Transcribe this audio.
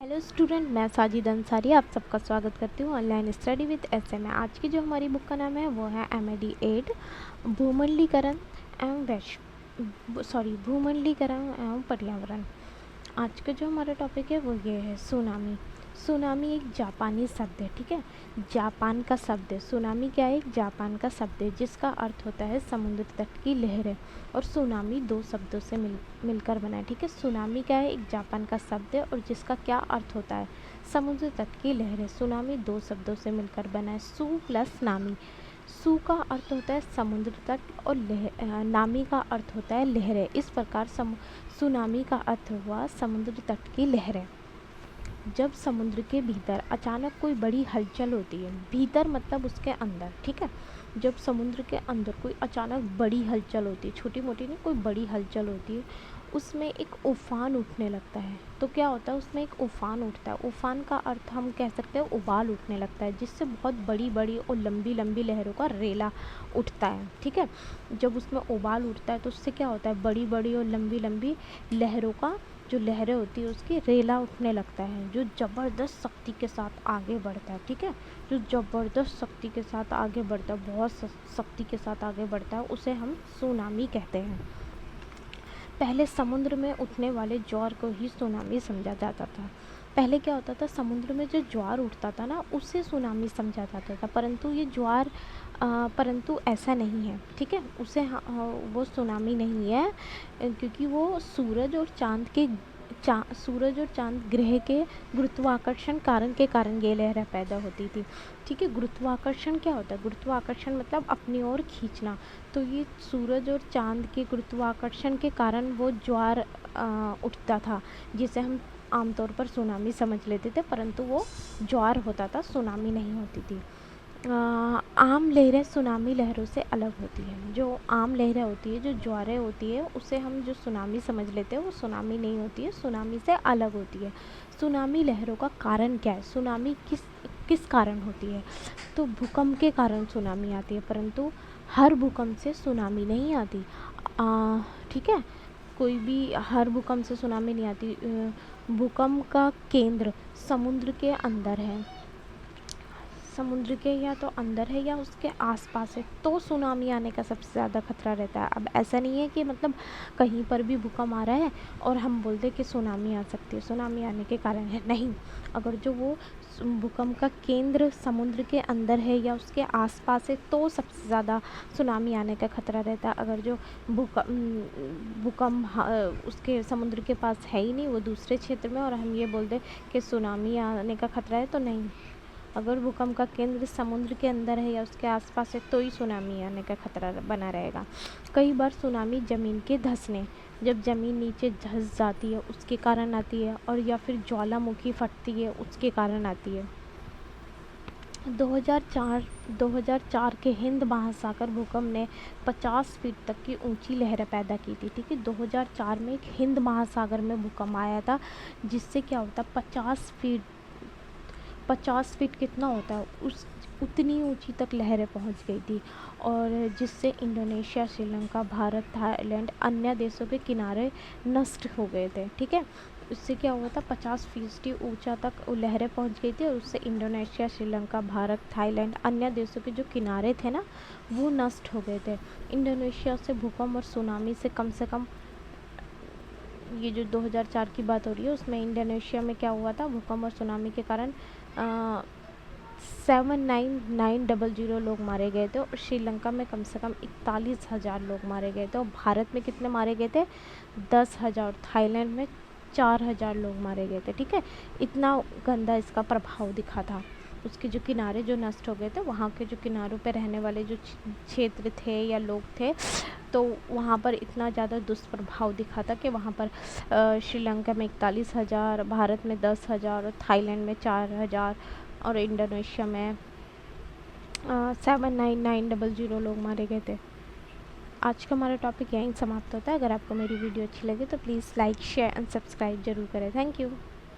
Hello student, मैं साजिद अंसारी आप सबका स्वागत करती हूँ ऑनलाइन स्टडी विद एसए में। आज की जो हमारी बुक का नाम है वो है MAD 8 भूमंडलीकरण एवं भूमंडलीकरण एवं पर्यावरण। आज का जो हमारा टॉपिक है वो ये है सुनामी। सुनामी एक जापानी शब्द है, ठीक है, जापान का शब्द है। सुनामी क्या है? एक जापान का शब्द है जिसका अर्थ होता है समुद्र तट की लहरें। और सुनामी दो शब्दों से मिलकर बना है, ठीक है। सुनामी क्या है? एक जापान का शब्द है और जिसका क्या अर्थ होता है? समुद्र तट की लहरें। सुनामी दो शब्दों से मिलकर बना है, सु प्लस नामी। सु का अर्थ होता है समुद्र तट और नामी का अर्थ होता है लहरें। इस प्रकार सुनामी का अर्थ हुआ समुद्र तट की लहरें। जब समुद्र के भीतर अचानक कोई बड़ी हलचल होती है, भीतर मतलब उसके अंदर, ठीक है। जब समुद्र के अंदर कोई अचानक बड़ी हलचल होती है, छोटी मोटी नहीं, कोई बड़ी हलचल होती है, उसमें एक उफान उठने लगता है। तो क्या होता है? उसमें एक उफान उठता है। उफान का अर्थ हम कह सकते हैं उबाल उठने लगता है, जिससे बहुत बड़ी बड़ी और लंबी लंबी लहरों का रेला उठता है, ठीक है। जब उसमें उबाल उठता है तो उससे क्या होता है? बड़ी बड़ी और लंबी लंबी लहरों का जो लहरें होती है उसकी रेला उठने लगता है, जो ज़बरदस्त शक्ति के साथ आगे बढ़ता है, ठीक है। जो ज़बरदस्त शक्ति के साथ आगे बढ़ता है, बहुत शक्ति के साथ आगे बढ़ता है, उसे हम सुनामी कहते हैं। पहले समुद्र में उठने वाले ज्वार को ही सुनामी समझा जाता था। पहले क्या होता था? समुद्र में जो ज्वार उठता था ना, उसे सुनामी समझा जाता था। परंतु ये ज्वार परंतु ऐसा नहीं है, ठीक है। वो सुनामी नहीं है, क्योंकि वो सूरज और चांद ग्रह के गुरुत्वाकर्षण कारण के कारण ये लहरें पैदा होती थी, ठीक है। गुरुत्वाकर्षण क्या होता है? गुरुत्वाकर्षण मतलब अपनी ओर खींचना। तो ये सूरज और चांद के गुरुत्वाकर्षण के कारण वो ज्वार उठता था, जिसे हम आमतौर पर सुनामी समझ लेते थे, परंतु वो ज्वार होता था, सुनामी नहीं होती थी। आम लहरें सुनामी लहरों से अलग होती हैं। जो आम लहरें होती है, जो ज्वारें होती है, उसे हम जो सुनामी समझ लेते हैं वो सुनामी नहीं होती है, सुनामी से अलग होती है। सुनामी लहरों का कारण क्या है? सुनामी किस किस कारण होती है? तो भूकंप के कारण सुनामी आती है, परंतु हर भूकंप से सुनामी नहीं आती, ठीक है। कोई भी हर भूकंप से सुनामी नहीं आती। भूकंप का केंद्र समुद्र के अंदर है, समुद्र के या तो अंदर है या उसके आसपास है, तो सुनामी आने का सबसे ज़्यादा खतरा रहता है। अब ऐसा नहीं है कि मतलब कहीं पर भी भूकंप आ रहा है और हम बोलते कि सुनामी आ सकती है, सुनामी आने के कारण है, नहीं। अगर जो वो भूकंप का केंद्र समुद्र के अंदर है या उसके आसपास है, तो सबसे ज़्यादा सुनामी आने का खतरा रहता है। अगर जो भूकंप उसके समुद्र के पास है ही नहीं, वो दूसरे क्षेत्र में, और हम ये बोलते कि सुनामी आने का खतरा है, तो नहीं। अगर भूकंप का केंद्र समुद्र के अंदर है या उसके आसपास है, तो ही सुनामी आने का खतरा बना रहेगा। कई बार सुनामी ज़मीन के धंसने, जब ज़मीन नीचे धंस जाती है उसके कारण आती है, और या फिर ज्वालामुखी फटती है उसके कारण आती है। 2004 के हिंद महासागर भूकंप ने 50 फीट तक की ऊंची लहरें पैदा की थी, ठीक है। 2004 में एक हिंद महासागर में भूकंप आया था, जिससे क्या होता, 50 फीट कितना होता है, उतनी ऊंची तक लहरें पहुंच गई थी, और जिससे इंडोनेशिया, श्रीलंका, भारत, थाईलैंड, अन्य देशों के किनारे नष्ट हो गए थे, ठीक है। उससे क्या हुआ था? 50 फीसदी ऊंचा तक लहरें पहुंच गई थी, और उससे इंडोनेशिया, श्रीलंका, भारत, थाईलैंड, अन्य देशों के जो किनारे थे ना, वो नष्ट हो गए थे। इंडोनेशिया से भूकंप और सुनामी से कम, ये जो 2004 की बात हो रही है, उसमें इंडोनेशिया में क्या हुआ था? भूकंप और सुनामी के कारण 79900 लोग मारे गए थे, और श्रीलंका में कम से कम 41,000 लोग मारे गए थे, और भारत में कितने मारे गए थे? 10,000। थाईलैंड में 4,000 लोग मारे गए थे, ठीक है। इतना गंदा इसका प्रभाव दिखा था। उसके जो किनारे जो नष्ट हो गए थे, वहाँ के जो किनारों पे रहने वाले जो क्षेत्र थे या लोग थे, तो वहाँ पर इतना ज़्यादा दुष्प्रभाव दिखा था कि वहाँ पर श्रीलंका में 41,000, भारत में 10,000, और थाईलैंड में 4,000, और इंडोनेशिया में 79900 लोग मारे गए थे। आज का हमारा टॉपिक यहीं समाप्त होता है। अगर आपको मेरी वीडियो अच्छी लगे तो please like, share and subscribe जरूर करें। Thank you.